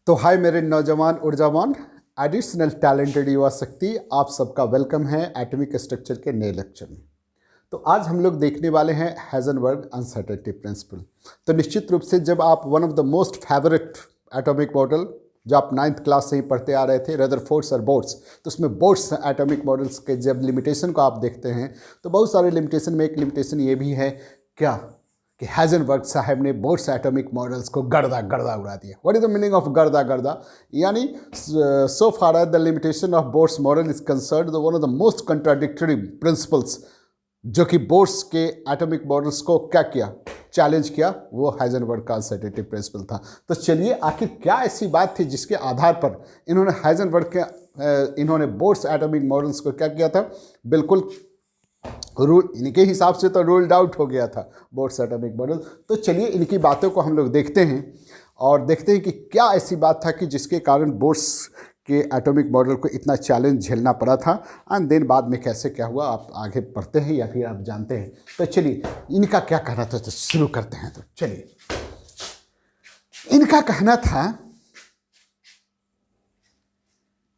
तो हाय मेरे नौजवान ऊर्जावान एडिशनल टैलेंटेड युवा शक्ति, आप सबका वेलकम है एटॉमिक स्ट्रक्चर के नए लेक्चर में। तो आज हम लोग देखने वाले हैं हाइजेनबर्ग अनसर्टेनिटी प्रिंसिपल। तो निश्चित रूप से जब आप one of the most favourite atomic model जो आप 9th क्लास से ही पढ़ते आ रहे थे, रदरफोर्ड्स और बोर्ड्स, तो उसमें बोर्ड्स एटॉमिक मॉडल्स के जब लिमिटेशन को आप देखते हैं तो बहुत सारे लिमिटेशन में एक लिमिटेशन ये भी है क्या कि हाइजेनबर्ग साहब ने बोर्ड्स एटॉमिक मॉडल्स को गर्दा गर्दा उड़ा दिया। What is the meaning of गर्दा गर्दा? यानी so far as the limitation of Bohr's model is concerned one of the most contradictory principles जो कि बोर्ड्स के एटॉमिक मॉडल्स को क्या किया, चैलेंज किया, वो हाइजेनबर्ग का अनसर्टेनिटी प्रिंसिपल था। तो चलिए आखिर क्या ऐसी बात थी जिसके आधार पर इन्होंने हाइजेनबर्ग के इन्होंने बोर्ड्स एटॉमिक मॉडल्स को क्या किया था, बिल्कुल रूल इनके हिसाब से तो रूल्ड आउट हो गया था बोर्ड्स एटॉमिक मॉडल। तो चलिए इनकी बातों को हम लोग देखते हैं और देखते हैं कि क्या ऐसी बात था कि जिसके कारण बोर्ड्स के एटॉमिक मॉडल को इतना चैलेंज झेलना पड़ा था, एंड देन बाद में कैसे क्या हुआ आप आगे पढ़ते हैं या फिर आप जानते हैं। तो चलिए इनका क्या कहना था, तो शुरू करते हैं। तो चलिए इनका कहना था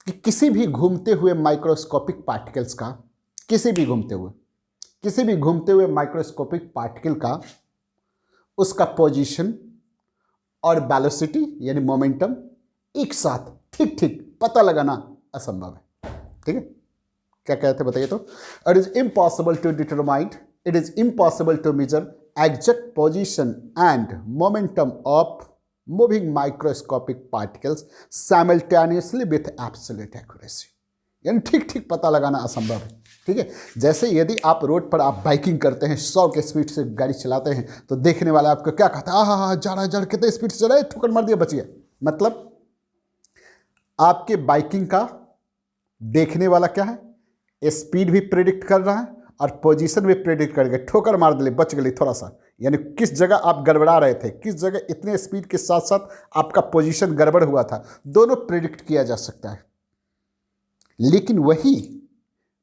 कि किसी भी घूमते हुए माइक्रोस्कोपिक पार्टिकल्स का, किसी भी घूमते हुए माइक्रोस्कोपिक पार्टिकल का उसका पोजीशन और वेलोसिटी यानी मोमेंटम एक साथ ठीक ठीक पता लगाना असंभव है। ठीक है, क्या कहते हैं बताइए? तो it is impossible to measure exact position and momentum of moving microscopic particles simultaneously with absolute accuracy. यानी ठीक ठीक पता लगाना असंभव है। ठीक है, जैसे यदि आप रोड पर आप बाइकिंग करते हैं, 100 के स्पीड से गाड़ी चलाते हैं, तो देखने वाला आपको क्या कहता है, हाँ जा रहा है, कितने स्पीड से चला है, ठोकर मार दिया, बच गया। मतलब आपके बाइकिंग का देखने वाला क्या है, स्पीड भी प्रेडिक्ट कर रहा है और पोजीशन भी प्रेडिक्ट कर गया, ठोकर मार दिले, बच गई थोड़ा सा। यानी किस जगह आप गड़बड़ा रहे थे, किस जगह इतने स्पीड के साथ साथ आपका पोजीशन गड़बड़ हुआ था, दोनों प्रेडिक्ट किया जा सकता है। लेकिन वही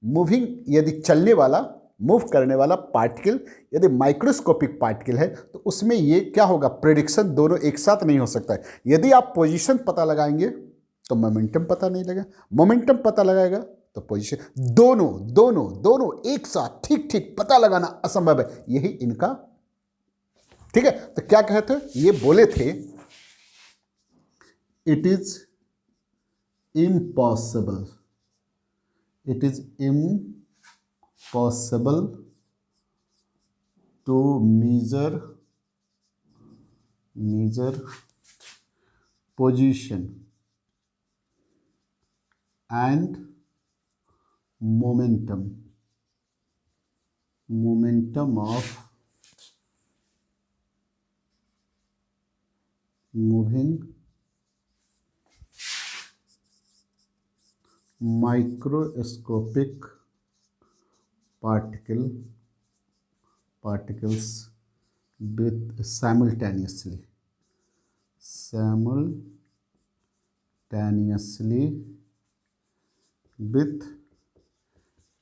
मूविंग यदि चलने वाला, मूव करने वाला पार्टिकल यदि माइक्रोस्कोपिक पार्टिकल है, तो उसमें ये क्या होगा, प्रेडिक्शन दोनों एक साथ नहीं हो सकता है। यदि आप पोजीशन पता लगाएंगे तो मोमेंटम पता नहीं लगेगा, मोमेंटम पता लगाएगा तो पोजीशन, दोनों दोनों दोनों एक साथ ठीक ठीक पता लगाना असंभव है। यही इनका, ठीक है। तो क्या कहते हैं, ये बोले थे it is impossible to measure position and momentum of moving microscopic particles with simultaneously with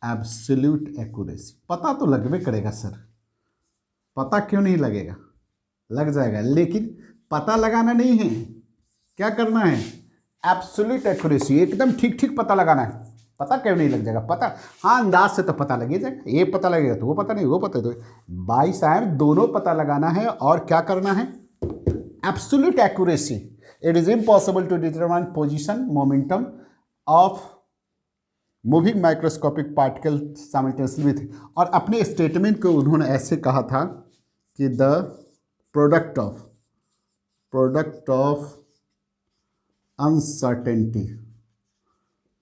absolute accuracy। पता तो लगवे करेगा सर, पता क्यों नहीं लगेगा, लग जाएगा, लेकिन पता लगाना नहीं है, क्या करना है, एब्सोल्यूट एक्यूरेसी, एकदम ठीक ठीक पता लगाना है। पता क्यों नहीं लग जाएगा, पता हाँ अंदाज से तो पता लग ही जाएगा, ये पता लगेगा तो वो पता नहीं, वो पता तो भाई साहब दोनों पता लगाना है। और क्या करना है, absolute accuracy. It is impossible to determine position momentum of moving microscopic particle simultaneously with, और अपने स्टेटमेंट को उन्होंने ऐसे कहा था कि the product of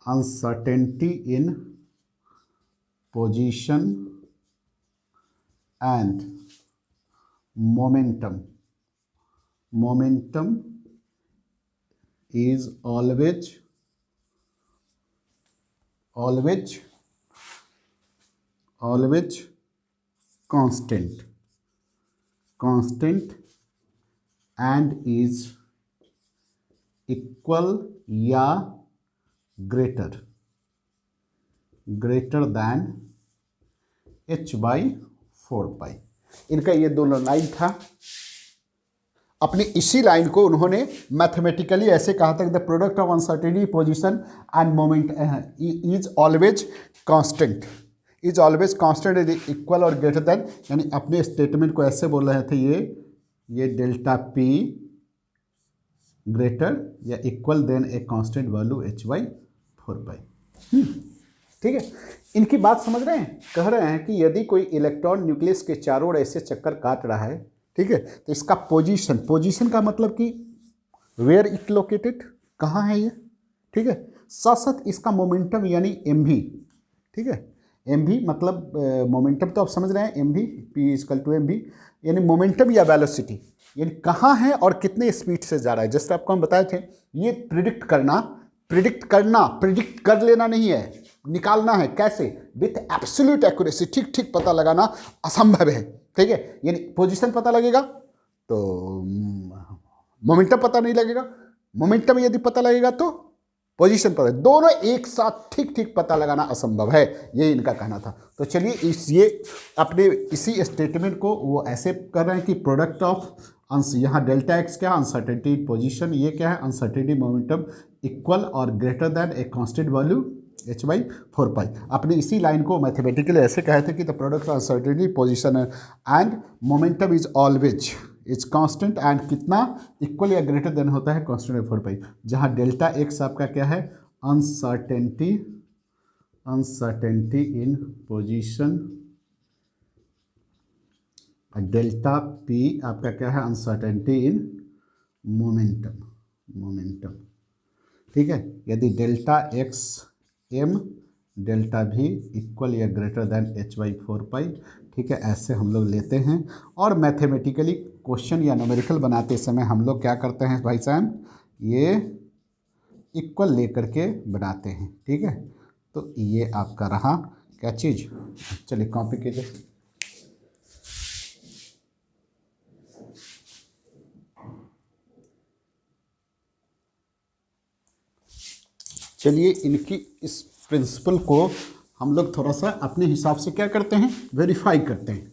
uncertainty in position and momentum is always constant and is equal या greater than h/4 पाई। इनका ये दोनों लाइन था अपनी इसी लाइन को उन्होंने मैथमेटिकली ऐसे कहा था, the product of uncertainty position and moment is always constant, is always constant is equal और ग्रेटर देन, यानी अपने स्टेटमेंट को ऐसे बोल रहे थे, ये डेल्टा पी ग्रेटर या equal than a constant value h/4π। ठीक है, इनकी बात समझ रहे हैं। कह रहे हैं कि यदि कोई इलेक्ट्रॉन न्यूक्लियस के चारों ओर ऐसे चक्कर काट रहा है, ठीक है, तो इसका पोजीशन का मतलब कि वेयर इट लोकेटेड, कहाँ है ये, ठीक है। साथ साथ इसका मोमेंटम यानी एम भी, ठीक है, एम भी मतलब मोमेंटम तो आप समझ रहे हैं, एम भी पी इक्वल टू एम भी, यानी मोमेंटम या वेलोसिटी, यानी कहाँ है और कितने स्पीड से जा रहा है। जैसे आपको हम बताए थे, ये प्रिडिक्ट कर लेना नहीं है, निकालना है। कैसे? विथ एब्सोल्यूट एक्यूरेसी, ठीक पता लगाना असंभव है, ठीक है। यानी पोजीशन पता लगेगा तो मोमेंटम पता नहीं लगेगा, मोमेंटम यदि पता लगेगा तो पोजीशन पता, दोनों एक साथ ठीक पता लगाना असंभव है, ये इनका कहना था। तो चलिए ये अपने इसी स्टेटमेंट को वो ऐसे कर रहे हैं कि प्रोडक्ट ऑफ यहाँ डेल्टा एक्स क्या है, अनसर्टेनिटी पोजीशन, ये क्या है, अनसर्टेनिटी मोमेंटम इक्वल और greater then a constant value h/4π। अपने इसी लाइन को मैथमेटिकली ऐसे कहे थे कि the product of uncertainty position and momentum is always is constant and कितना, इक्वल या ग्रेटर देन होता है कांस्टेंट 4π, जहाँ डेल्टा एक्स आपका क्या है, uncertainty in position, delta P आपका क्या है, अनसर्टेनिटी इन मोमेंटम, ठीक है। यदि डेल्टा एक्स एम डेल्टा भी इक्वल या ग्रेटर देन h/4π, ठीक है, ऐसे हम लोग लेते हैं। और मैथमेटिकली क्वेश्चन या न्यूमेरिकल बनाते समय हम लोग क्या करते हैं भाई साहब, ये इक्वल लेकर के बनाते हैं, ठीक है। तो ये आपका रहा क्या चीज़, चलिए कॉपी कीजिए। चलिए इनकी इस प्रिंसिपल को हम लोग थोड़ा सा अपने हिसाब से क्या करते हैं, वेरीफाई करते हैं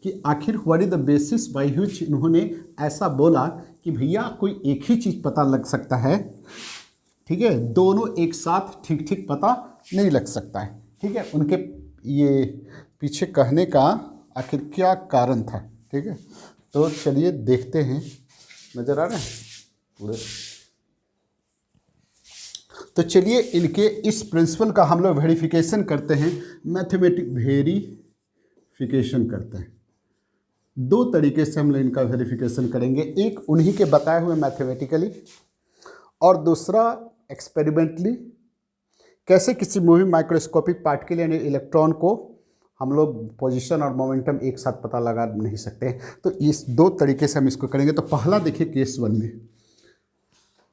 कि आखिर what is the basis by which इन्होंने ऐसा बोला कि भैया कोई एक ही चीज़ पता लग सकता है, ठीक है, दोनों एक साथ ठीक पता नहीं लग सकता है, ठीक है। उनके ये पीछे कहने का आखिर क्या कारण था, ठीक है। तो चलिए देखते हैं, नज़र आ रहा है पूरे। तो चलिए इनके इस प्रिंसिपल का हम लोग वेरिफिकेशन करते हैं, वेरिफिकेशन करते हैं। दो तरीके से हम लोग इनका वेरिफिकेशन करेंगे, एक उन्हीं के बताए हुए मैथमेटिकली और दूसरा एक्सपेरिमेंटली। कैसे किसी मूवी माइक्रोस्कोपिक पार्टिकल यानी इलेक्ट्रॉन को हम लोग पोजीशन और मोमेंटम एक साथ पता लगा नहीं सकते, तो इस दो तरीके से हम इसको करेंगे। तो पहला देखिए केस 1 में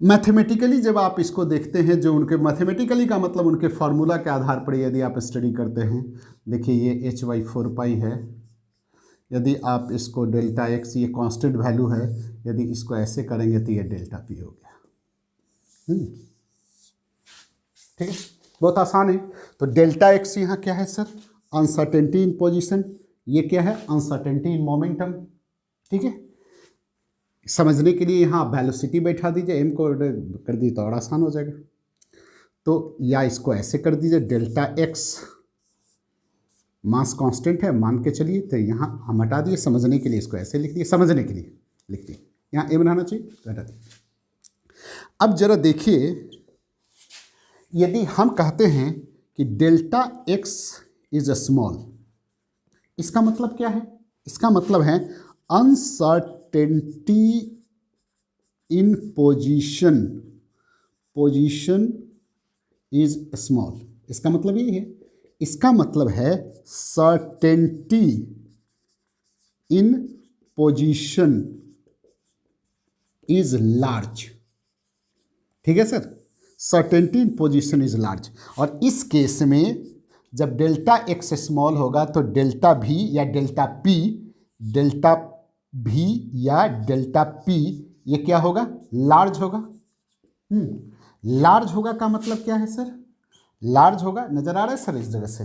मैथमेटिकली जब आप इसको देखते हैं, जो उनके मैथमेटिकली का मतलब उनके फार्मूला के आधार पर यदि आप स्टडी करते हैं, देखिए ये h/4π है, यदि आप इसको डेल्टा एक्स, ये कांस्टेंट वैल्यू है, यदि इसको ऐसे करेंगे तो ये डेल्टा पी हो गया। ठीक है, बहुत आसान है। तो डेल्टा एक्स यहाँ क्या है सर, अनसर्टेनिटी इन पोजीशन, ये क्या है, अनसर्टेनिटी इन मोमेंटम, ठीक है। समझने के लिए यहाँ वेलोसिटी बैठा दीजिए, एम को कर दीजिए तो और आसान हो जाएगा। तो या इसको ऐसे कर दीजिए, डेल्टा एक्स मास कांस्टेंट है मान के चलिए, तो यहाँ हम हटा दिए, समझने के लिए इसको ऐसे लिख दिए, समझने के लिए लिख दिए, यहाँ एम रहना चाहिए तो हटा दिए। अब जरा देखिए, यदि हम कहते हैं कि delta x is a small, इसका मतलब क्या है, इसका मतलब है uncertainty in position is small, इसका मतलब ये है। इसका मतलब है certainty in position is large, ठीक है sir, certainty in position is large. और इस केस में जब डेल्टा एक्स स्मॉल होगा तो डेल्टा भी या डेल्टा पी ये क्या होगा, लार्ज होगा। लार्ज होगा का मतलब क्या है सर, लार्ज होगा, नजर आ रहा है सर इस जगह से,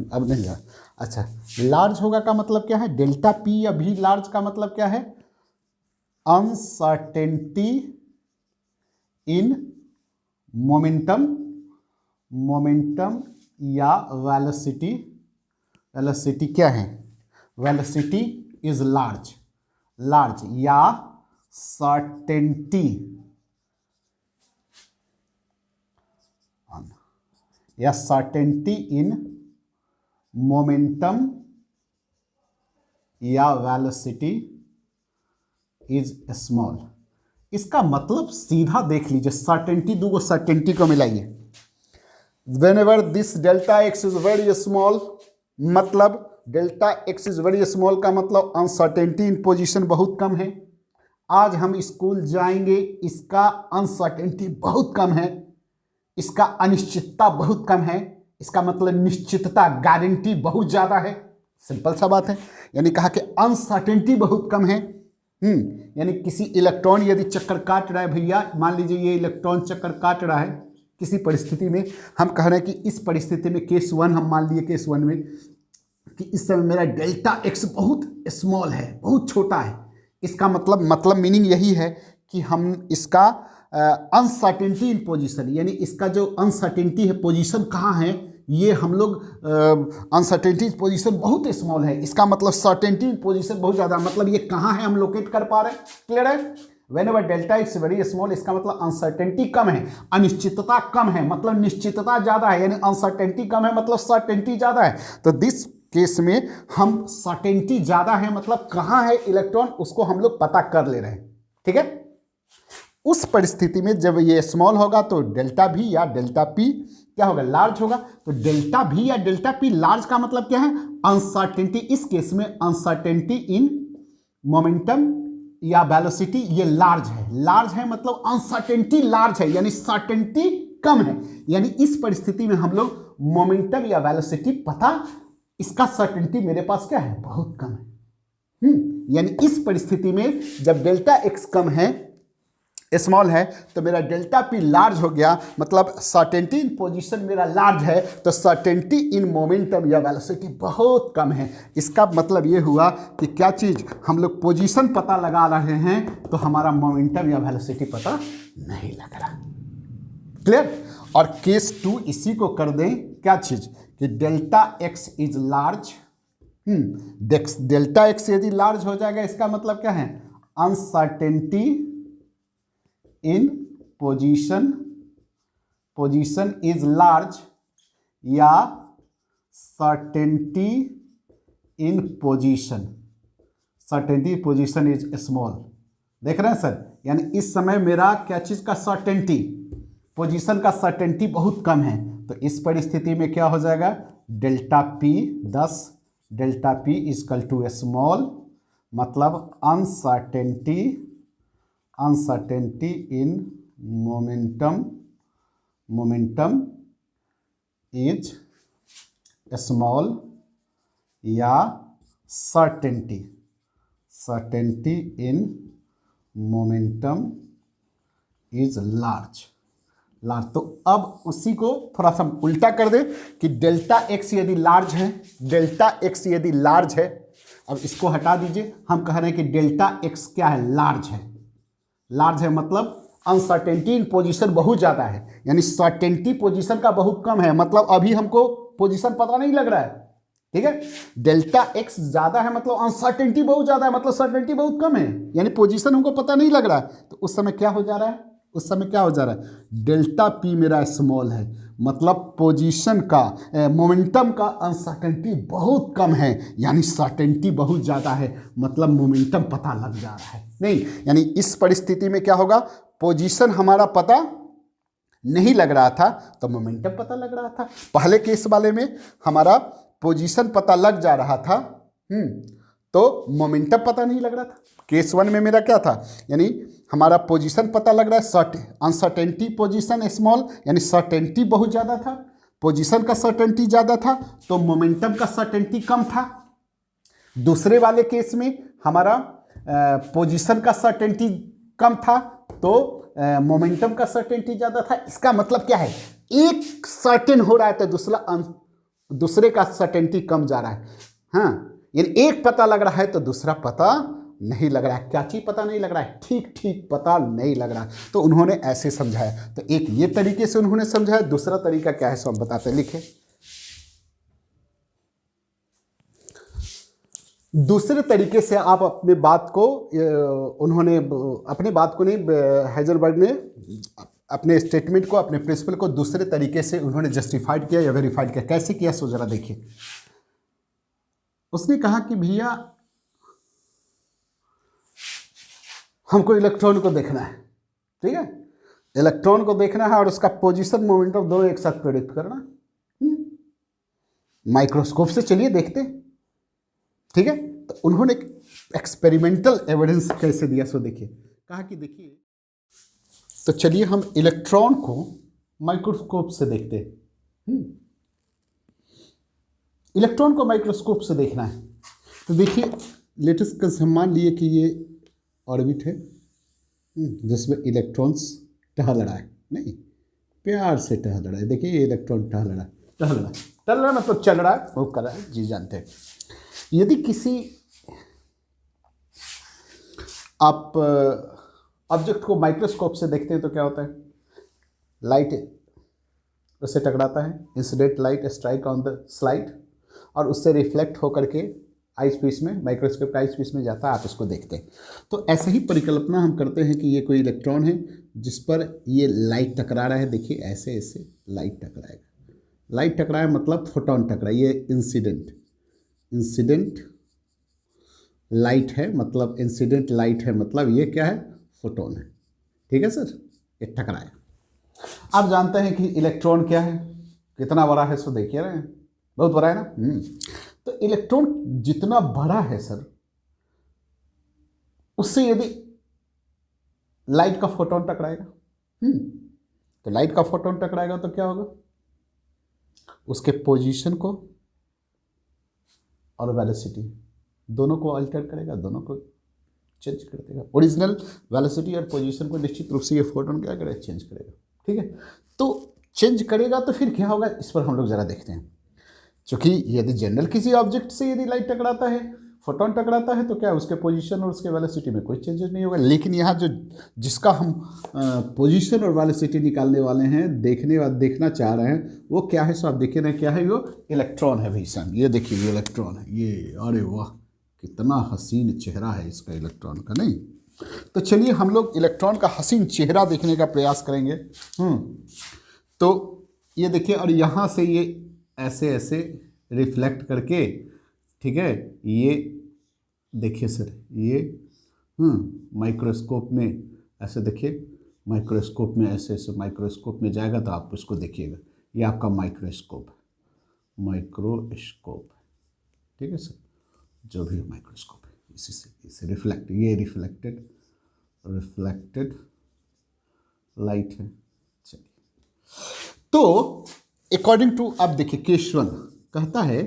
अब नहीं जा, अच्छा, लार्ज होगा का मतलब क्या है, डेल्टा पी या भी लार्ज का मतलब क्या है, अनसर्टेनिटी इन मोमेंटम, मोमेंटम या वेलोसिटी, वेलोसिटी क्या है, वेलोसिटी इज लार्ज, लार्ज या सर्टेनिटी, या सर्टेनिटी इन मोमेंटम या वेलोसिटी इज स्मॉल। इसका मतलब सीधा देख लीजिए, सर्टेनिटी, दो सर्टेनिटी को मिलाइए, whenever this delta x is very small, मतलब delta x is very small का मतलब अनसर्टेनिटी इन पोजीशन बहुत कम है। आज हम स्कूल जाएंगे, इसका अनसर्टेनिटी बहुत कम है, इसका अनिश्चितता बहुत कम है, इसका मतलब निश्चितता, गारंटी बहुत ज़्यादा है। सिंपल सा बात है, यानी कहा कि अनसर्टेनिटी बहुत कम है। यानी किसी इलेक्ट्रॉन यदि चक्कर काट रहा है, भैया मान लीजिए ये इलेक्ट्रॉन चक्कर काट रहा है किसी परिस्थिति में, हम कह रहे हैं कि इस परिस्थिति में केस 1, हम मान लिए केस 1 में कि इस समय मेरा डेल्टा एक्स बहुत स्मॉल है, बहुत छोटा है। इसका मतलब मीनिंग यही है कि हम इसका अनसर्टेनिटी इन पोजीशन, यानी इसका जो अनसर्टेनिटी है, पोजीशन कहाँ है, ये हम लोग अनसर्टेनिटी पोजीशन बहुत स्मॉल है, इसका मतलब सर्टेनिटी पोजीशन बहुत ज़्यादा, मतलब ये कहाँ है हम लोकेट कर पा रहे हैं। क्लियर है, when ever delta is very small, इसका मतलब अनसर्टेनिटी कम है, अनिश्चितता कम है, मतलब निश्चितता ज़्यादा है, यानी अनसर्टेनिटी कम है मतलब सर्टेनिटी ज़्यादा है। तो दिस केस में हम सर्टेनिटी ज़्यादा है, मतलब कहाँ है इलेक्ट्रॉन उसको हम लोग पता कर ले रहे हैं। ठीक है, उस परिस्थिति में जब ये स्मॉल होगा तो डेल्टा भी या डेल्टा पी क्या होगा, लार्ज होगा। तो डेल्टा भी या डेल्टा पी लार्ज का मतलब क्या है, अनसर्टेनिटी, इस केस में अनसर्टेनिटी इन मोमेंटम या वेलोसिटी ये लार्ज है, लार्ज है मतलब अनसर्टेनिटी लार्ज है, यानी सर्टेनिटी कम है, यानी इस परिस्थिति में हम लोग मोमेंटम या वेलोसिटी पता, इसका सर्टेनिटी मेरे पास क्या है, बहुत कम है। यानी इस परिस्थिति में जब डेल्टा एक्स कम है, स्मॉल है, तो मेरा डेल्टा पी लार्ज हो गया, मतलब सर्टेनिटी इन पोजीशन मेरा लार्ज है, तो सर्टेनिटी इन मोमेंटम या वेलोसिटी बहुत कम है। इसका मतलब ये हुआ कि क्या चीज़, हम लोग पोजीशन पता लगा रहे हैं तो हमारा मोमेंटम या वेलोसिटी पता नहीं लग रहा। क्लियर। और केस 2 इसी को कर दें, क्या चीज़ कि delta x is large, delta x यदि लार्ज हो जाएगा इसका मतलब क्या है, uncertainty in position, position is large या certainty in position, certainty position is small. देख रहे हैं सर, यानी इस समय मेरा क्या चीज़ का सर्टेनिटी, पोजीशन का सर्टेनिटी बहुत कम है, तो इस परिस्थिति में क्या हो जाएगा, delta p 10, delta p is equal to small, मतलब uncertainty, uncertainty in momentum, momentum is small या certainty, certainty in momentum is large, large. तो अब उसी को थोड़ा सा उल्टा कर दे कि डेल्टा एक्स यदि लार्ज है, डेल्टा एक्स यदि लार्ज है, अब इसको हटा दीजिए, हम कह रहे हैं कि डेल्टा एक्स क्या है, लार्ज है, लार्ज है मतलब अनसर्टेनिटी इन पोजीशन बहुत ज़्यादा है, यानी सर्टेनिटी पोजीशन का बहुत कम है, मतलब अभी हमको पोजीशन पता नहीं लग रहा है। ठीक है, डेल्टा एक्स ज़्यादा है मतलब अनसर्टेनिटी बहुत ज़्यादा है, मतलब सर्टेनिटी बहुत कम है, यानी पोजीशन हमको पता नहीं लग रहा है। तो उस समय क्या हो जा रहा है, उस समय क्या हो जा रहा है, डेल्टा पी मेरा स्मॉल है, मतलब पोजीशन का, मोमेंटम का अनसर्टेनिटी बहुत कम है, यानी सर्टेनिटी बहुत ज़्यादा है, मतलब मोमेंटम पता लग जा रहा है नहीं। यानी इस परिस्थिति में क्या होगा, पोजीशन हमारा पता नहीं लग रहा था तो मोमेंटम पता लग रहा था। पहले केस वाले में हमारा पोजीशन पता लग जा रहा था, तो मोमेंटम पता नहीं लग रहा था। केस 1 में मेरा क्या था, यानी हमारा पोजीशन पता लग रहा है, अनसर्टेनिटी पोजीशन स्मॉल, यानी सर्टेनिटी बहुत ज़्यादा था, पोजीशन का सर्टेनिटी ज़्यादा था, तो मोमेंटम का सर्टेनिटी कम था। दूसरे वाले केस में हमारा पोजीशन का सर्टेनिटी कम था, तो मोमेंटम का सर्टेनिटी ज़्यादा था। इसका मतलब क्या है, एक सर्टेन हो रहा है तो दूसरा दूसरे का सर्टेनिटी कम जा रहा है। हाँ, यानी एक पता लग रहा है तो दूसरा पता नहीं लग रहा है। क्या चीज पता नहीं लग रहा है? ठीक ठीक पता नहीं लग रहा है। तो उन्होंने ऐसे समझाया। तो एक ये तरीके से उन्होंने समझाया, दूसरा तरीका क्या है सो हम बताते हैं, लिखे। दूसरे तरीके से आप अपने बात को, उन्होंने अपने बात को नहीं, हाइजेनबर्ग ने अपने स्टेटमेंट को, अपने प्रिंसिपल को दूसरे तरीके से उन्होंने जस्टिफाइड किया या वेरीफाइड किया। कैसे किया सो जरा देखिए। उसने कहा कि भैया हमको इलेक्ट्रॉन को देखना है, ठीक है, इलेक्ट्रॉन को देखना है और उसका पोजीशन मोमेंटम दोनों एक साथ प्रेडिक्ट करना। माइक्रोस्कोप से चलिए देखते, ठीक है। तो उन्होंने एक्सपेरिमेंटल एविडेंस कैसे दिया सो देखिए। कहा कि देखिए, तो चलिए हम इलेक्ट्रॉन को माइक्रोस्कोप से देखते हैं। इलेक्ट्रॉन को माइक्रोस्कोप से देखना है। तो देखिए, लेटेस्ट का मान लिए कि ये ऑर्बिट है जिसमें इलेक्ट्रॉन्स टहल रहा है, नहीं प्यार से टहल रहा है। देखिए ये इलेक्ट्रॉन टहल रहा है, टहल रहा है मतलब चल रहा है, मूव कर रहा है, जी जानते हैं। यदि किसी आप ऑब्जेक्ट को माइक्रोस्कोप से देखते हैं तो क्या होता है, लाइट उससे टकराता है, incident light strike on the slide और उससे रिफ्लेक्ट होकर के आइस पीस में, माइक्रोस्कोप का आइस पीस में जाता है, आप उसको देखते हैं। तो ऐसे ही परिकल्पना हम करते हैं कि ये कोई इलेक्ट्रॉन है जिस पर ये लाइट टकरा रहा है। देखिए ऐसे ऐसे लाइट टकराएगा, लाइट टकराया मतलब फोटोन टकरा, ये इंसिडेंट लाइट है, मतलब इंसिडेंट लाइट है, मतलब ये क्या है, फोटोन है, ठीक है सर, ये टकराया। आप जानते हैं कि इलेक्ट्रॉन क्या है, कितना बड़ा है, सो देखिए रहे हैं, बहुत बड़ा है ना। तो इलेक्ट्रॉन जितना बड़ा है सर, उससे यदि लाइट का फोटोन टकराएगा, तो लाइट का फोटोन टकराएगा तो क्या होगा, उसके पोजीशन को और वेलोसिटी दोनों को अल्टर करेगा, दोनों को चेंज कर देगा। ओरिजिनल वेलोसिटी और पोजीशन को निश्चित रूप से ये फोटोन क्या करेगा, चेंज करेगा, ठीक है। तो चेंज करेगा तो फिर क्या होगा, इस पर हम लोग जरा देखते हैं। क्योंकि यदि जनरल किसी ऑब्जेक्ट से यदि लाइट टकराता है, फोटोन टकराता है, तो क्या उसके पोजीशन और उसके वेलोसिटी में कोई चेंजेस नहीं होगा। लेकिन यहाँ जो जिसका हम पोजीशन और वेलोसिटी निकालने वाले हैं, देखना चाह रहे हैं, वो क्या है, सो आप देखिए ना, क्या है, वो इलेक्ट्रॉन है भाई साहब। ये देखिए ये इलेक्ट्रॉन है, ये अरे वाह कितना हसीन चेहरा है इसका इलेक्ट्रॉन का, नहीं। तो चलिए हम लोग इलेक्ट्रॉन का हसीन चेहरा देखने का प्रयास करेंगे। तो ये देखिए, और यहाँ से ये ऐसे ऐसे रिफ्लेक्ट करके, ठीक है, ये देखिए सर, ये माइक्रोस्कोप में ऐसे देखिए, माइक्रोस्कोप में ऐसे ऐसे माइक्रोस्कोप में जाएगा तो आप उसको देखिएगा, ये आपका माइक्रोस्कोप ठीक है सर, जो भी माइक्रोस्कोप है, इसी से इसे रिफ्लेक्ट, ये रिफ्लेक्टेड लाइट है। चलिए, तो अकॉर्डिंग टू, आप देखिए केस 1 कहता है,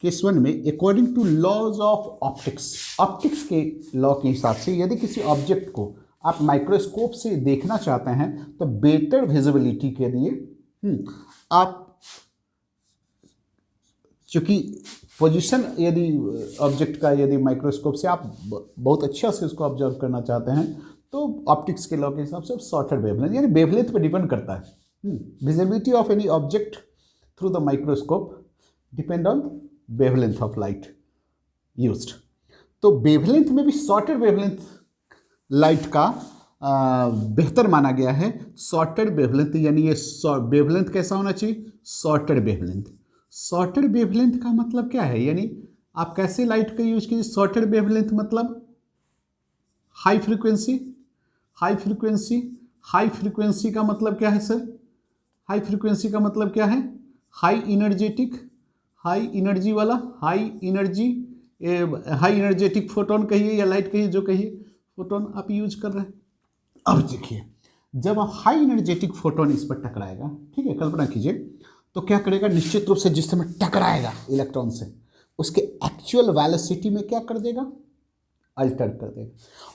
केस 1 में according to laws of optics के लॉ के हिसाब से यदि किसी ऑब्जेक्ट को आप माइक्रोस्कोप से देखना चाहते हैं तो बेटर विजिबिलिटी के लिए आप, चूँकि पोजीशन यदि ऑब्जेक्ट का यदि माइक्रोस्कोप से आप बहुत अच्छा से उसको ऑब्जर्व करना चाहते हैं तो ऑप्टिक्स के लॉ के हिसाब से शॉर्टर वेवलेंथ, यानी वेवलेंथ पर डिपेंड करता है। Visibility of any object through the microscope depend on wavelength of light used. तो वेवलेंथ में भी शॉर्टेड वेवलेंथ लाइट का बेहतर माना गया है। शॉर्टेड वेवलेंथ यानी ये वेवलेंथ कैसा होना चाहिए, शॉर्टेड वेवलेंथ। शॉर्टेड वेवलेंथ का मतलब क्या है, यानी आप कैसे लाइट का यूज कीजिए। शॉर्टेड वेवलेंथ मतलब हाई फ्रीक्वेंसी का मतलब क्या है सर, हाई फ्रीक्वेंसी का मतलब क्या है, हाई एनर्जेटिक फोटोन कहिए या लाइट कहिए, जो कहिए, फोटोन आप यूज कर रहे हैं। अब देखिए, जब आप हाई एनर्जेटिक फोटोन इस पर टकराएगा, ठीक है, कल्पना कीजिए, तो क्या करेगा, निश्चित रूप से जिस समय टकराएगा इलेक्ट्रॉन से, उसके एक्चुअल वेलोसिटी में क्या कर देगा, अल्टर कर देगा।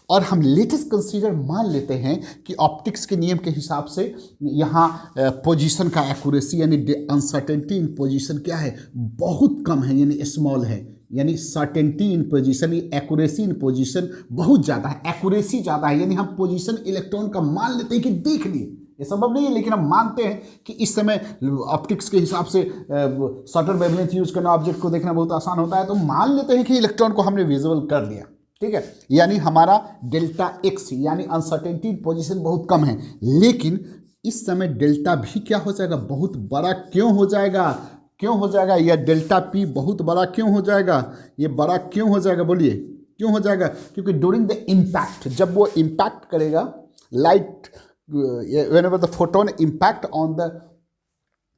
और हम लेटेस्ट कंसीडर मान लेते हैं कि ऑप्टिक्स के नियम के हिसाब से यहाँ पोजीशन का एक्यूरेसी यानी अनसर्टेनिटी इन पोजीशन क्या है, बहुत कम है, यानी स्मॉल है, यानी certainty in position, accuracy in position बहुत ज़्यादा है, एक्यूरेसी ज़्यादा है, यानी हम पोजीशन इलेक्ट्रॉन का मान लेते हैं कि देख लिए, ये संभव नहीं है लेकिन हम मानते हैं कि इस समय ऑप्टिक्स के हिसाब से शॉर्टर वेवलेंथ यूज करना, ऑब्जेक्ट को देखना बहुत आसान होता है, तो मान लेते हैं कि इलेक्ट्रॉन को हमने विजुअल कर लिया, ठीक है, यानी हमारा डेल्टा एक्स यानी अनसर्टेनिटी पोजीशन बहुत कम है। लेकिन इस समय डेल्टा भी क्या हो जाएगा, बहुत बड़ा क्यों हो जाएगा, क्यों हो जाएगा, या डेल्टा पी बहुत बड़ा क्यों हो जाएगा, ये बड़ा क्यों हो जाएगा, बोलिए क्यों हो जाएगा, क्योंकि ड्यूरिंग द इम्पैक्ट, जब वो इम्पैक्ट करेगा light, whenever the photon impact on the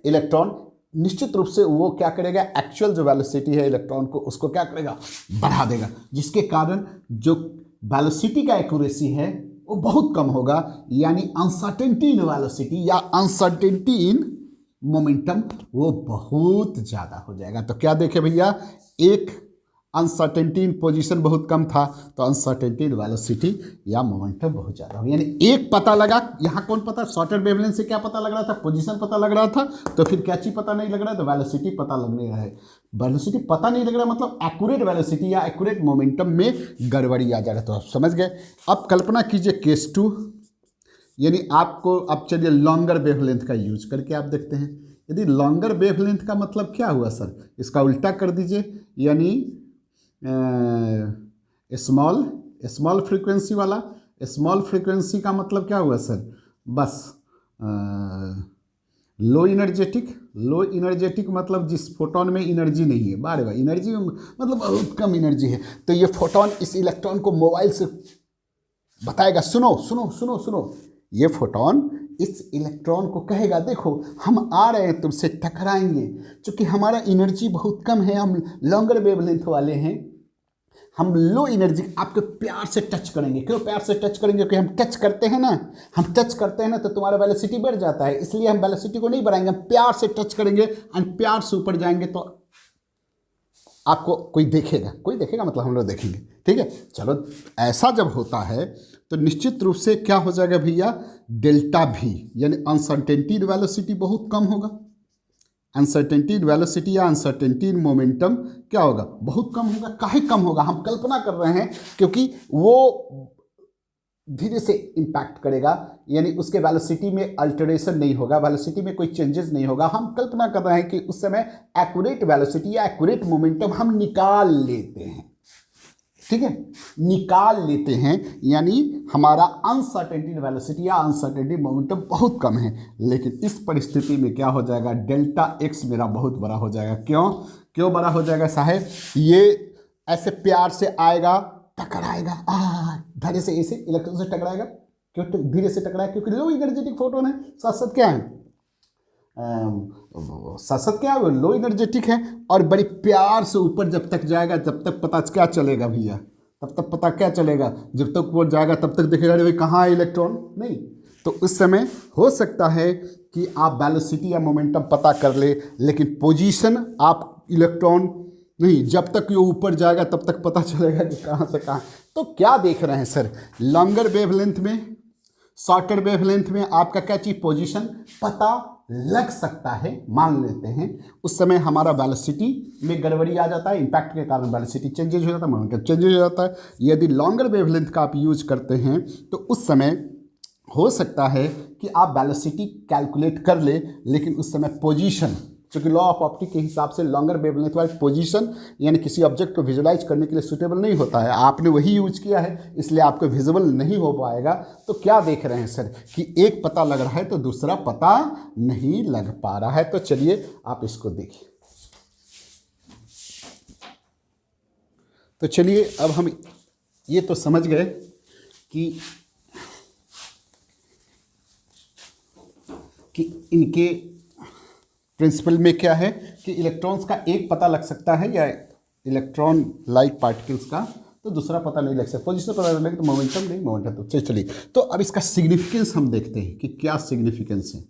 electron, निश्चित रूप से वो क्या करेगा, एक्चुअल जो वेलोसिटी है इलेक्ट्रॉन को उसको क्या करेगा, बढ़ा देगा, जिसके कारण जो वेलोसिटी का एक्यूरेसी है वो बहुत कम होगा, यानी अनसर्टेनिटी इन वेलोसिटी या अनसर्टेनिटी इन मोमेंटम वो बहुत ज़्यादा हो जाएगा। तो क्या देखे भैया, एक अनसर्टेनिटी इन पोजीशन बहुत कम था, तो अनसर्टेनिटी इन वेलोसिटी या मोमेंटम बहुत ज़्यादा हो, यानी एक पता लगा, यहाँ कौन पता, शॉर्टर वेवलेंथ से क्या पता लग रहा था, पोजीशन पता लग रहा था, तो फिर क्या चीज़ पता नहीं लग रहा है, तो वेलोसिटी पता लगने रहा है, वेलोसिटी पता नहीं लग रहा मतलब एक्यूरेट वेलोसिटी या एक्यूरेट मोमेंटम में गड़बड़ी आ जा रहा है। तो आप समझ गए। अब कल्पना कीजिए केस 2, यानी आपको, अब चलिए लॉन्गर वेवलेंथ का यूज करके आप देखते हैं। यदि लॉन्गर वेवलेंथ का मतलब क्या हुआ सर, इसका उल्टा कर दीजिए, यानी स्मॉल फ्रीक्वेंसी वाला, स्मॉल फ्रीक्वेंसी का मतलब क्या हुआ सर, बस लो इनर्जेटिक मतलब जिस फोटोन में एनर्जी नहीं है, बारे बार एनर्जी मतलब बहुत कम एनर्जी है, तो ये फोटोन इस इलेक्ट्रॉन को मोबाइल से बताएगा, सुनो सुनो सुनो सुनो, ये फोटोन इस इलेक्ट्रॉन को कहेगा देखो हम आ रहे हैं तुमसे टकराएंगे, क्योंकि हमारा एनर्जी बहुत कम है, हम लॉन्गर वेवलेंथ वाले हैं, हम लो एनर्जी, आपके प्यार से टच करेंगे। क्यों प्यार से टच करेंगे, क्योंकि हम टच करते हैं ना, हम टच करते हैं ना तो तुम्हारा वेलोसिटी बढ़ जाता है, इसलिए हम वेलोसिटी को नहीं बढ़ाएंगे, हम प्यार से टच करेंगे एंड प्यार से ऊपर जाएंगे, तो आपको कोई देखेगा मतलब हम लोग देखेंगे, ठीक है। चलो ऐसा जब होता है तो निश्चित रूप से क्या हो जाएगा भैया, डेल्टा भी यानी अनसर्टेनिटी वेलोसिटी बहुत कम होगा, अनसर्टेनिटी इन वेलोसिटी या अनसर्टेनिटी इन मोमेंटम क्या होगा, बहुत कम होगा। काहे कम होगा, हम कल्पना कर रहे हैं, क्योंकि वो धीरे से इम्पैक्ट करेगा, यानी उसके वेलोसिटी में अल्टरेशन नहीं होगा, वेलोसिटी में कोई चेंजेस नहीं होगा। हम कल्पना कर रहे हैं कि उस समय एक्यूरेट वेलोसिटी या एक्यूरेट मोमेंटम हम निकाल लेते हैं, ठीक है, निकाल लेते हैं, यानी हमारा अनसर्टेनिटी वेलोसिटी या अनसर्टेनिटी मोमेंटम बहुत कम है। लेकिन इस परिस्थिति में क्या हो जाएगा, डेल्टा एक्स मेरा बहुत बड़ा हो जाएगा। क्यों बड़ा हो जाएगा साहब, ये ऐसे प्यार से आएगा, टकराएगा, धीरे से ऐसे इलेक्ट्रॉन से टकराएगा। क्यों धीरे से टकराएगा, क्योंकि लो एनर्जेटिक फोटोन है, साथ साथ क्या है, लो एनर्जेटिक है, और बड़ी प्यार से ऊपर जब तक जाएगा तब तक पता क्या चलेगा भैया, तब तक पता क्या चलेगा, जब तक वो जाएगा तब तक देखेगा भाई कहाँ है इलेक्ट्रॉन, नहीं। तो उस समय हो सकता है कि आप वेलोसिटी या मोमेंटम पता कर ले, लेकिन पोजीशन आप इलेक्ट्रॉन नहीं, जब तक ये ऊपर जाएगा तब तक पता चलेगा कि कहाँ से कहाँ। तो क्या देख रहे हैं सर, लॉन्गर वेवलेंथ में, शॉर्टर वेवलेंथ में आपका क्या चीज़, पोजीशन पता लग सकता है, मान लेते हैं। उस समय हमारा वेलोसिटी में गड़बड़ी आ जाता है, इम्पैक्ट के कारण वेलोसिटी चेंजेज हो जाता है, मोमेंटम चेंजेज हो जाता है। यदि लॉन्गर वेवलेंथ का आप यूज करते हैं तो उस समय हो सकता है कि आप वेलोसिटी कैलकुलेट कर ले, लेकिन उस समय पोजीशन, क्योंकि लॉ ऑफ ऑप्टिक के हिसाब से लॉन्गर वेवलेंथ वाली पोजीशन यानी किसी ऑब्जेक्ट को विजुलाइज करने के लिए सूटेबल नहीं होता है, आपने वही यूज किया है, इसलिए आपको विजिबल नहीं हो पाएगा। तो क्या देख रहे हैं सर कि एक पता लग रहा है तो दूसरा पता नहीं लग पा रहा है। तो चलिए आप इसको देखिए। तो चलिए अब हम ये तो समझ गए कि इनके प्रिंसिपल में क्या है कि इलेक्ट्रॉन्स का एक पता लग सकता है या इलेक्ट्रॉन लाइक पार्टिकल्स का, तो दूसरा पता नहीं लग सकता। पोजीशन पता लगे तो मोमेंटम नहीं, मोमेंटम तो चलिए। तो अब इसका सिग्निफिकेंस हम देखते हैं कि क्या सिग्निफिकेंस है।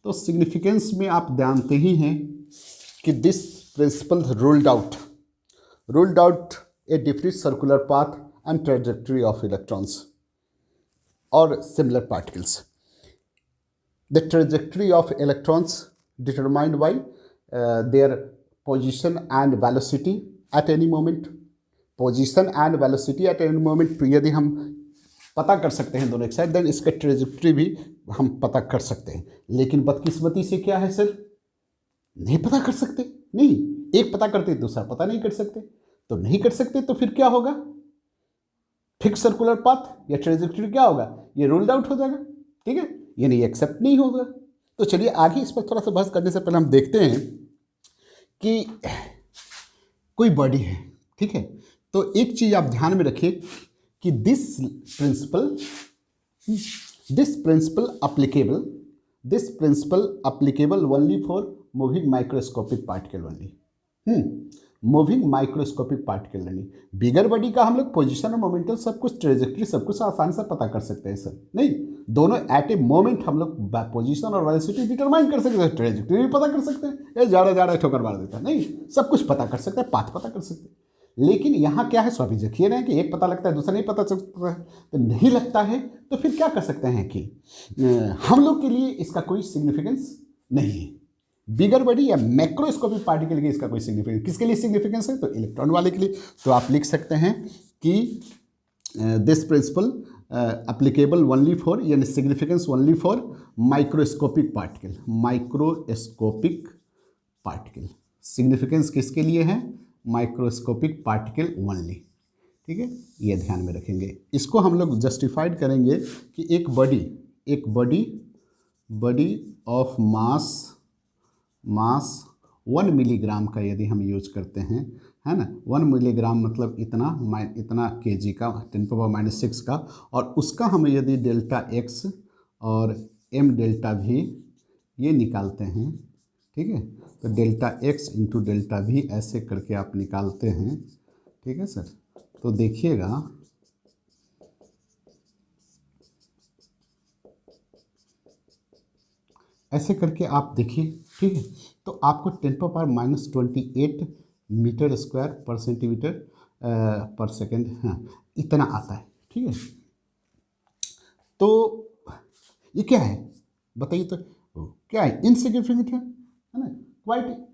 तो सिग्निफिकेंस में आप जानते ही हैं कि this principal ruled out a definite circular path and trajectory of electrons or similar particles. The trajectory of electrons determined by their position and velocity at any moment. Position and velocity at any moment. तो यदि हम पता कर सकते हैं दोनों एक साथ, देन इसका ट्रेजेक्ट्री भी हम पता कर सकते हैं। लेकिन बदकिस्मती से क्या है सर, नहीं पता कर सकते। नहीं, एक पता करते दूसरा पता नहीं कर सकते। तो नहीं कर सकते तो फिर क्या होगा, फिक्स सर्कुलर पाथ या ट्रेजेक्ट्री क्या होगा, ये रूल्ड आउट हो जाएगा। ठीक है, ये नहीं एक्सेप्ट नहीं होगा। तो चलिए आगे इस पर थोड़ा सा बहस करने से पहले हम देखते हैं कि कोई बॉडी है, ठीक है। तो एक चीज आप ध्यान में रखिए कि this principle applicable only for moving microscopic particle only. Moving microscopic particle नहीं। बिगर बॉडी का हम लोग पोजीशन और मोमेंटम सब कुछ, ट्रेजेक्ट्री सब कुछ आसानी से पता कर सकते हैं सर। नहीं, दोनों एट ए मोमेंट हम लोग पोजीशन और वेलोसिटी डिटरमाइन कर सकते हैं, ट्रेजेक्ट्री भी पता कर सकते हैं। ये ज़्यादा ठोकर मार देता है, नहीं, सब कुछ पता कर सकते हैं, पाथ पता कर सकते हैं। लेकिन यहाँ क्या है, स्वामी देखिए ना कि एक पता लगता है दूसरा नहीं पता चलता है। तो नहीं लगता है तो फिर क्या कर सकते हैं कि हम लोग के लिए इसका कोई सिग्निफिकेंस नहीं है। बिगर बॉडी या मैक्रोस्कोपिक पार्टिकल के इसका कोई सिग्निफिकेंस, किसके लिए सिग्निफिकेंस है, तो इलेक्ट्रॉन वाले के लिए। तो आप लिख सकते हैं कि this principle applicable only for, यानी significance only for microscopic particle. Microscopic particle significance किसके लिए है, माइक्रोस्कोपिक पार्टिकल ओनली। ठीक है, ये ध्यान में रखेंगे। इसको हम लोग जस्टिफाइड करेंगे कि एक बॉडी ऑफ मास 1 मिलीग्राम का यदि हम यूज करते हैं, है ना, 1 मिलीग्राम मतलब इतना केजी का 10⁻⁻⁶ का, और उसका हम यदि डेल्टा एक्स और m डेल्टा वी ये निकालते हैं, ठीक है, तो delta x into delta we ऐसे करके आप निकालते हैं। ठीक है सर, तो देखिएगा ऐसे करके आप देखिए, ठीक है, तो आपको 10⁻⁻28 मीटर स्क्वायर पर सेंटीमीटर पर सेकेंड, हाँ, इतना आता है। ठीक है, तो ये क्या है बताइए, तो क्या है, इनसिग्निफिकेंट है ना, क्वाइट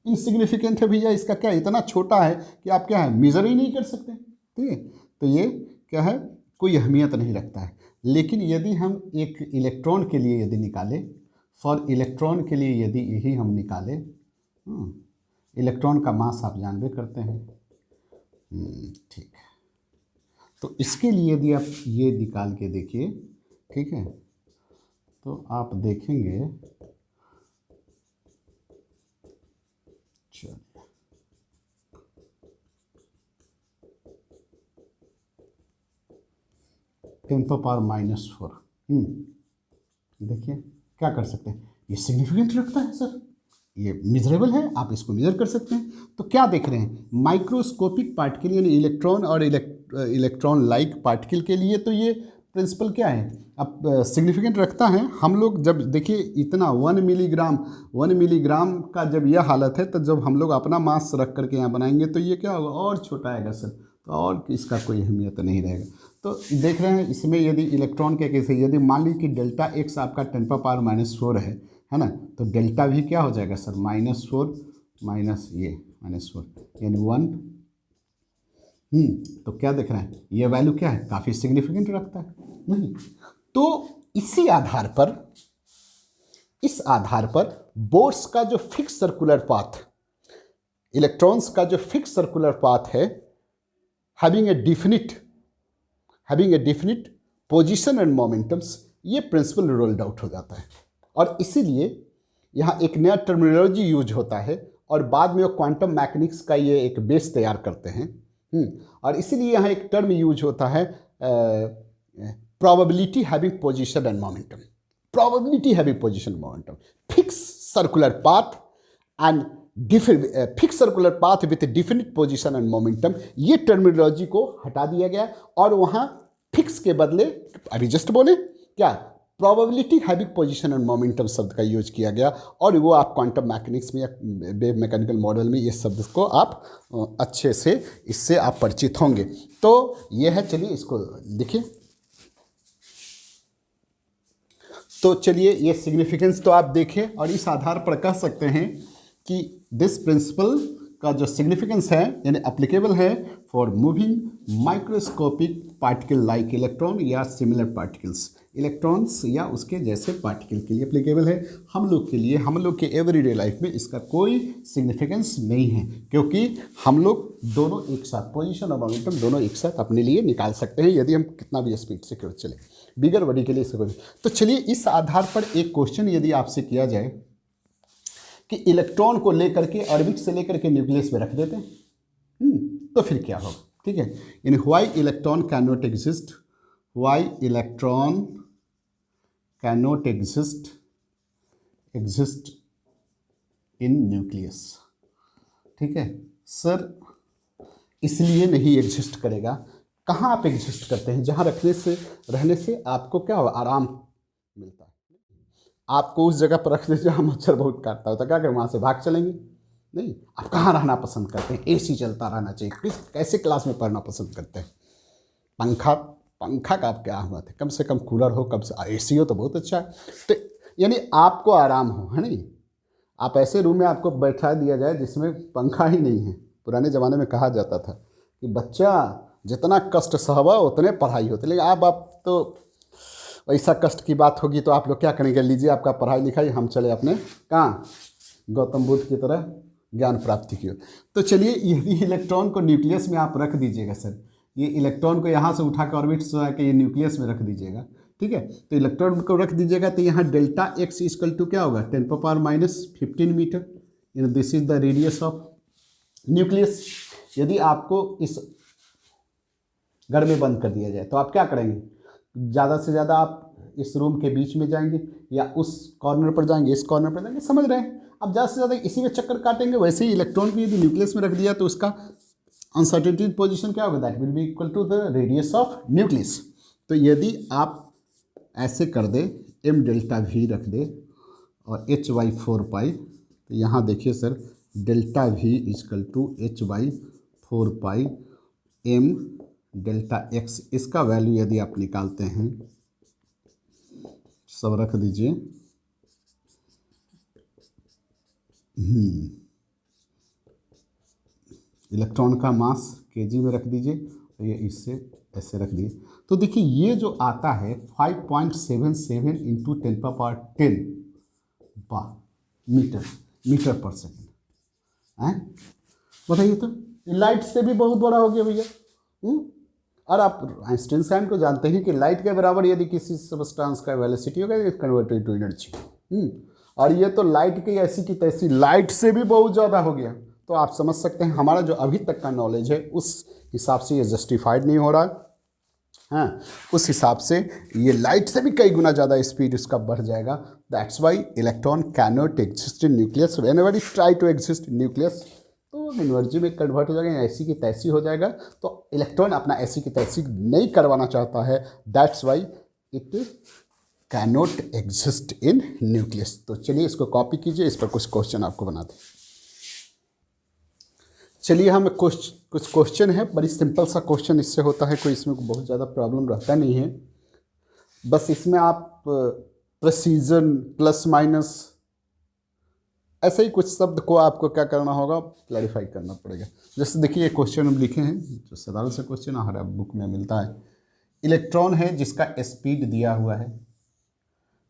इनसिग्निफिकेंट है भैया। इसका क्या इतना छोटा है कि आप क्या है मेजर ही नहीं कर सकते। ठीक है, तो ये क्या है, कोई अहमियत नहीं रखता है। लेकिन यदि हम एक इलेक्ट्रॉन के लिए यदि निकालें, फॉर इलेक्ट्रॉन के लिए यदि यही हम निकालें, इलेक्ट्रॉन का मास आप जानबे करते हैं, ठीक है, तो इसके लिए यदि आप ये निकाल के देखिए, ठीक है, तो आप देखेंगे, चलिए 10⁻⁻⁴, देखिए क्या कर सकते हैं, ये सिग्निफिकेंट रखता है सर, ये मिजरेबल है, आप इसको मेजर कर सकते हैं। तो क्या देख रहे हैं, माइक्रोस्कोपिक पार्टिकल यानी इलेक्ट्रॉन और इलेक्ट्रॉन लाइक पार्टिकल के लिए तो ये प्रिंसिपल क्या है, अब सिग्निफिकेंट रखता है। हम लोग जब देखिए इतना 1 मिलीग्राम का जब यह हालत है, तो जब हम लोग अपना मास रख करके यहाँ बनाएंगे तो ये क्या होगा, और छोटा आएगा सर, तो और इसका कोई अहमियत नहीं रहेगा। तो देख रहे हैं इसमें यदि इलेक्ट्रॉन के केस यदि मान ली कि डेल्टा एक्स आपका 10⁻⁻⁴ है ना, तो डेल्टा भी क्या हो जाएगा सर, -4 माइनस ये -4 यानी 1। तो क्या देख रहे हैं, ये वैल्यू क्या है, काफ़ी सिग्निफिकेंट रखता है नहीं। तो इस आधार पर बोर्स का जो फिक्स सर्कुलर पाथ, इलेक्ट्रॉन्स का जो फिक्स सर्कुलर पाथ है, having a definite position and momentums, ये प्रिंसिपल रोल्ड आउट हो जाता है। और इसीलिए यहाँ एक नया टर्मिनोलॉजी यूज होता है, और बाद में वो क्वांटम मैकेनिक्स का ये एक बेस तैयार करते हैं। और इसीलिए यहाँ एक टर्म यूज होता है, probability having position and momentum. Probability having position momentum, fix circular path and fix circular path with definite position and momentum, ये टर्मिनोलॉजी को हटा दिया गया, और वहाँ फिक्स के बदले अभी जस्ट बोले क्या, probability having position and momentum शब्द का यूज किया गया, और वो आप क्वांटम मैकेनिक्स में या वेव मैकेनिकल मॉडल में ये शब्द को आप अच्छे से इससे आप परिचित होंगे। तो ये है, चलिए इसको देखिए। तो चलिए ये सिग्निफिकेंस तो आप देखें, और इस आधार पर कह सकते हैं कि दिस प्रिंसिपल का जो सिग्निफिकेंस है यानी अप्लीकेबल है for moving microscopic particle like electron या सिमिलर पार्टिकल्स, इलेक्ट्रॉन्स या उसके जैसे पार्टिकल के लिए अप्लीकेबल है। हम लोग के लिए, हम लोग के एवरीडे लाइफ में इसका कोई सिग्निफिकेंस नहीं है, क्योंकि हम लोग दोनों एक साथ, पोजीशन और मोमेंटम दोनों एक साथ अपने लिए निकाल सकते हैं यदि हम कितना भी स्पीड से क्यों चले, बिगर बॉडी के लिए इससे कोई। तो चलिए इस आधार पर एक क्वेश्चन यदि आपसे किया जाए कि इलेक्ट्रॉन को लेकर के ऑर्बिट से लेकर के न्यूक्लियस में रख देते हैं, तो फिर क्या होगा, ठीक है। यानी why electron can not exist, why electron can not exist in nucleus, ठीक है सर, इसलिए नहीं एग्जिस्ट करेगा। कहाँ आप एग्जिस्ट करते हैं? जहाँ रहने से आपको क्या हो, आराम मिलता है। आपको उस जगह पर रख दीजिए जहाँ मच्छर बहुत काटता होता है, क्या करें, वहाँ से भाग चलेंगे? नहीं। आप कहाँ रहना पसंद करते हैं? एसी चलता रहना चाहिए। कैसे क्लास में पढ़ना पसंद करते हैं? पंखा का आप क्या बात है, कम से कम कूलर हो, कम से एसी हो तो बहुत अच्छा है। तो यानी आपको आराम हो, है नहीं। आप ऐसे रूम में आपको बैठा दिया जाए जिसमें पंखा ही नहीं है। पुराने ज़माने में कहा जाता था कि बच्चा जितना कष्ट सहवा उतने पढ़ाई होती, लेकिन आप तो ऐसा कष्ट की बात होगी तो आप लोग क्या करेंगे? लीजिए आपका पढ़ाई लिखाई, हम चले अपने कहाँ, गौतम बुद्ध की तरह ज्ञान प्राप्ति की ओर। तो चलिए यदि इलेक्ट्रॉन को न्यूक्लियस में आप रख दीजिएगा सर, ये इलेक्ट्रॉन को यहाँ से उठा कर ऑर्बिट से आके ये न्यूक्लियस में रख दीजिएगा, ठीक है। तो इलेक्ट्रॉन को रख दीजिएगा तो यहाँ डेल्टा एक्स इक्वल टू क्या होगा, 10⁻⁻15 meter, this is the radius of nucleus. यदि आपको इस घर में बंद कर दिया जाए तो आप क्या करेंगे? ज़्यादा से ज़्यादा आप इस रूम के बीच में जाएंगे या उस कॉर्नर पर जाएंगे, इस कॉर्नर पर जाएंगे, समझ रहे हैं। अब ज़्यादा से ज़्यादा इसी में चक्कर काटेंगे। वैसे ही इलेक्ट्रॉन को यदि न्यूक्लियस में रख दिया तो उसका अनसर्टेनिटी पोजीशन क्या होगा, that will be equal to the radius of nucleus. तो यदि आप ऐसे कर दे, m डेल्टा v रख दे और h/4π, तो यहाँ देखिए sir, delta v equal to h/4π m delta x, इसका वैल्यू यदि आप निकालते हैं, सब रख दीजिए, इलेक्ट्रॉन का मास केजी में रख दीजिए, तो ये इससे ऐसे रख दिए, तो देखिए ये जो आता है 5.77 इंटू 10⁻10 मीटर पर सेकेंड है। बताइए तो लाइट से भी बहुत बड़ा हो गया भैया। और आप आइंस्टाइन को जानते हैं कि लाइट के बराबर यदि किसी सब्सटेंस का वेलोसिटी होगा इट कन्वर्टेड टू एनर्जी, और ये तो लाइट की ऐसी की तैसी, लाइट से भी बहुत ज़्यादा हो गया। तो आप समझ सकते हैं हमारा जो अभी तक का नॉलेज है उस हिसाब से ये जस्टिफाइड नहीं हो रहा है। हाँ, उस हिसाब से ये लाइट से भी कई गुना ज़्यादा स्पीड इसका बढ़ जाएगा। That's why electron can not exist in nucleus, whenever it try to exist in nucleus तो एनर्जी में कन्वर्ट हो जाएगा, ऐसी की तैसी हो जाएगा। तो इलेक्ट्रॉन अपना ऐसी की तैसी नहीं करवाना चाहता है, that's why it can not exist in nucleus. तो चलिए इसको कॉपी कीजिए, इस पर कुछ क्वेश्चन आपको बना दें। चलिए हम कुछ क्वेश्चन है, बड़ी सिंपल सा क्वेश्चन इससे होता है, कोई इसमें बहुत ज़्यादा प्रॉब्लम रहता नहीं है। बस इसमें आप प्रेसीजन, प्लस माइनस, ऐसे ही कुछ शब्द को आपको क्या करना होगा, क्लैरिफाई करना पड़ेगा। जैसे देखिए ये क्वेश्चन हम लिखे हैं, जो साधारण से क्वेश्चन हर बुक में मिलता है। इलेक्ट्रॉन है जिसका स्पीड दिया हुआ है,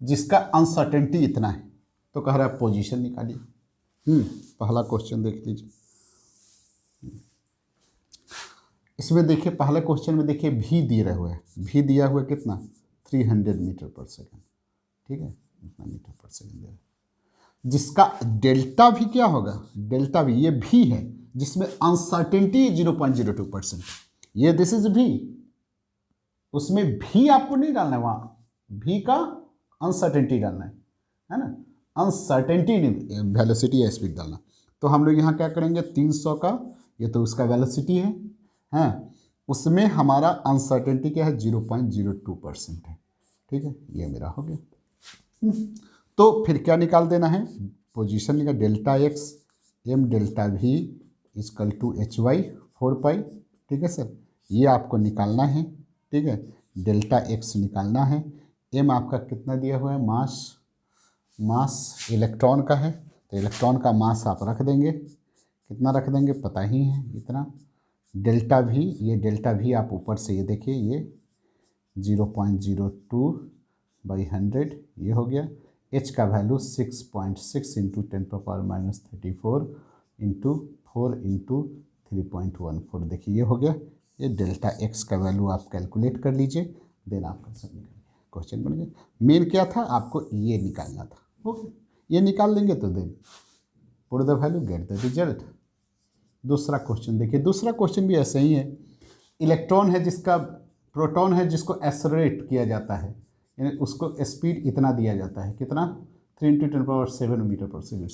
जिसका अनसर्टेनिटी इतना है, तो कह रहा है पोजीशन निकालिए। पहला क्वेश्चन देख लीजिए, इसमें देखिए पहले क्वेश्चन में देखिए भी दिया हुआ है, भी दिया हुआ है कितना, 300 मीटर पर सेकेंड, ठीक है, इतना मीटर पर सेकेंड दिया है। जिसका डेल्टा भी क्या होगा, डेल्टा भी ये भी है जिसमें अनसर्टेनिटी 0.02%, ये दिस इज भी, उसमें भी आपको नहीं डालना है, वहाँ भी का अनसर्टेनिटी डालना है ना, अनसर्टेनिटी नहीं, वेलोसिटी या स्पीड डालना। तो हम लोग यहाँ क्या करेंगे, 300 का, ये तो उसका वेलोसिटी है, उसमें हमारा अनसर्टेनिटी क्या है, 0.02% है, ठीक है, ये मेरा हो गया। तो फिर क्या निकाल देना है, पोजीशन लिखा delta x m delta v equal to h by 4 pi, ठीक है सर, ये आपको निकालना है, ठीक है। डेल्टा एक्स निकालना है, एम आपका कितना दिया हुआ है, मास इलेक्ट्रॉन का है, तो इलेक्ट्रॉन का मास आप रख देंगे, कितना रख देंगे पता ही है इतना। डेल्टा वी, ये डेल्टा वी आप ऊपर से ये देखिए, ये 0.02/100 ये हो गया। एच का वैल्यू 6.6 इंटू 10⁻34 इंटू 4 इंटू 3.14, देखिए ये हो गया। ये डेल्टा एक्स का वैल्यू आप कैलकुलेट कर लीजिए, देन आपका क्वेश्चन बन गया। मेन क्या था, आपको ये निकालना था, ओके, ये निकाल लेंगे तो then put the value get the result. दूसरा क्वेश्चन देखिए, दूसरा क्वेश्चन भी ऐसे ही है। इलेक्ट्रॉन है जिसका, प्रोटॉन है जिसको एक्सेलरेट किया जाता है, यानी उसको स्पीड इतना दिया जाता है, कितना 3 × 10⁻7 मीटर पर second.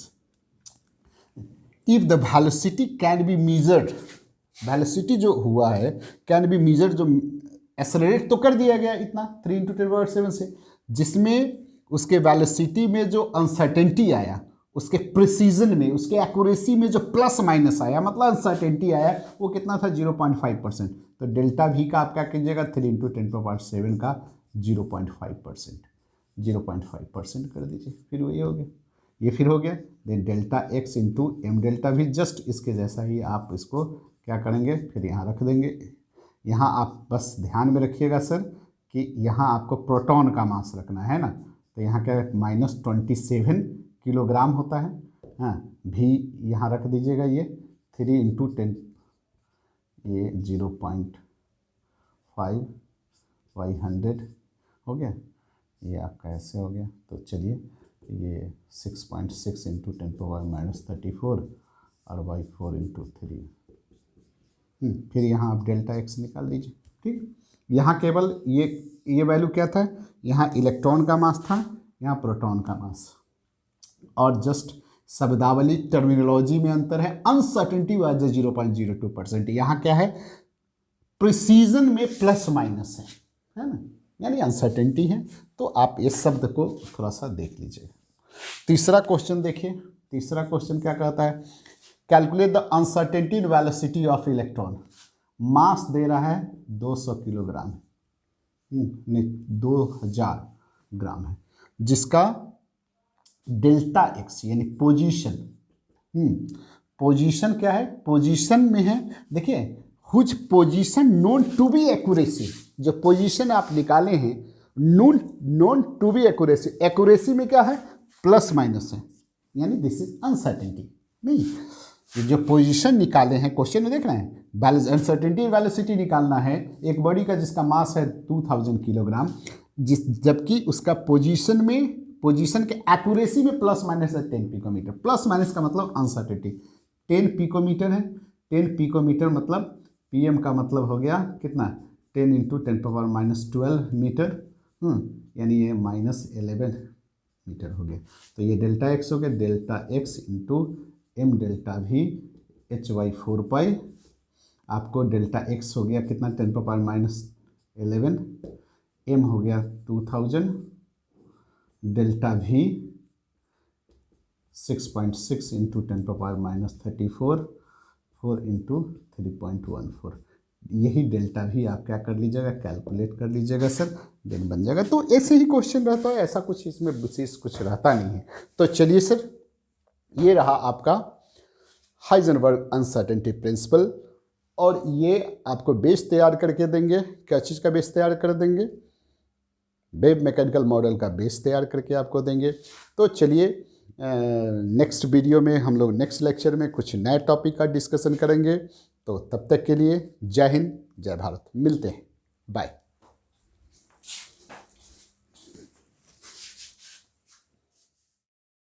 If the velocity can be measured, velocity जो हुआ है कैन बी मेजर्ड, जो एक्सेलरेट तो कर दिया गया इतना 3 × 10⁻7 से, जिसमें उसके वेलोसिटी में जो अनसर्टेनिटी आया, उसके प्रिसीजन में, उसके एक्यूरेसी में जो प्लस माइनस आया, मतलब अनसर्टेनिटी आया, वो कितना था 0.5%। तो डेल्टा वी का आप क्या कीजिएगा, 3 × 10⁻7 का 0.5% कर दीजिए, फिर वही हो गया, ये फिर हो गया। Then delta x into m delta v, just इसके जैसा ही आप इसको क्या करेंगे, फिर यहाँ रख देंगे। यहाँ आप बस ध्यान में रखिएगा सर कि यहाँ आपको प्रोटॉन का मास रखना है ना, तो यहाँ क्या -27 किलोग्राम होता है, हाँ, भी यहाँ रख दीजिएगा, ये 3 × 10, ये 0.5/100 हो गया, ये आपका ऐसे हो गया। तो चलिए ये 6.6 × 10⁻34 और बाई 4 × 3, फिर यहाँ आप डेल्टा एक्स निकाल दीजिए, ठीक। यहाँ केवल ये वैल्यू क्या था, यहाँ इलेक्ट्रॉन का मास था, यहाँ प्रोटॉन का मास, और जस्ट शब्दावली टर्मिनोलॉजी में अंतर है। अनसर्टेनिटी वाज 0.02%, यहाँ क्या है, प्रिसीजन में प्लस माइनस है ना, यानी अनसर्टेनिटी है। तो आप इस शब्द को थोड़ा सा देख लीजिए। तीसरा क्वेश्चन देखिए, तीसरा क्वेश्चन क्या कहता है, calculate the uncertainty velocity of electron. Mass दे रहा है 200 किलोग्राम, नहीं 2000 ग्राम है, जिसका डेल्टा एक्स यानी पोजीशन, पोजीशन क्या है, पोजीशन में है, देखिए whose position known to be accuracy, जो पोजीशन आप निकाले हैं known to be accuracy, accuracy में क्या है प्लस माइनस है, यानी दिस इज अनसर्टेनिटी। नहीं, जो पोजीशन निकाले हैं क्वेश्चन में देख रहे हैं, अनसर्टेनिटी वेलोसिटी निकालना है एक बॉडी का जिसका मास है 2000 किलोग्राम, जबकि उसका पोजीशन में, पोजीशन के एक्यूरेसी में प्लस माइनस है 10 पिकोमीटर। प्लस माइनस का मतलब अनसर्टेनिटी, 10 पिकोमीटर है, 10 पिकोमीटर मतलब पीएम का मतलब हो गया कितना, 10 × 10⁻12 मीटर, यानी ये -11 मीटर हो गया। तो ये डेल्टा एक्स हो गया, delta x into m delta v HY 4 आपको डेल्टा एक्स हो गया कितना 10⁻11, एम हो गया 2000, डेल्टा वी 6.6 इंटू 10⁻34, 4 इंटू 3.14, यही डेल्टा भी आप क्या कर लीजिएगा, कैलकुलेट कर लीजिएगा सर, देन बन जाएगा। तो ऐसे ही क्वेश्चन रहता है, ऐसा कुछ इसमें विशेष कुछ रहता नहीं है। तो चलिए सर, ये रहा आपका हाइजेनबर्ग अनसर्टेनिटी प्रिंसिपल, और ये आपको बेस तैयार करके देंगे। क्या चीज़ का बेस तैयार कर देंगे, वेव मैकेनिकल मॉडल का बेस तैयार करके आपको देंगे। तो चलिए नेक्स्ट वीडियो में हम लोग नेक्स्ट लेक्चर में कुछ नए टॉपिक का डिस्कशन करेंगे। तो तब तक के लिए जय हिंद, जय भारत, मिलते हैं, बाय।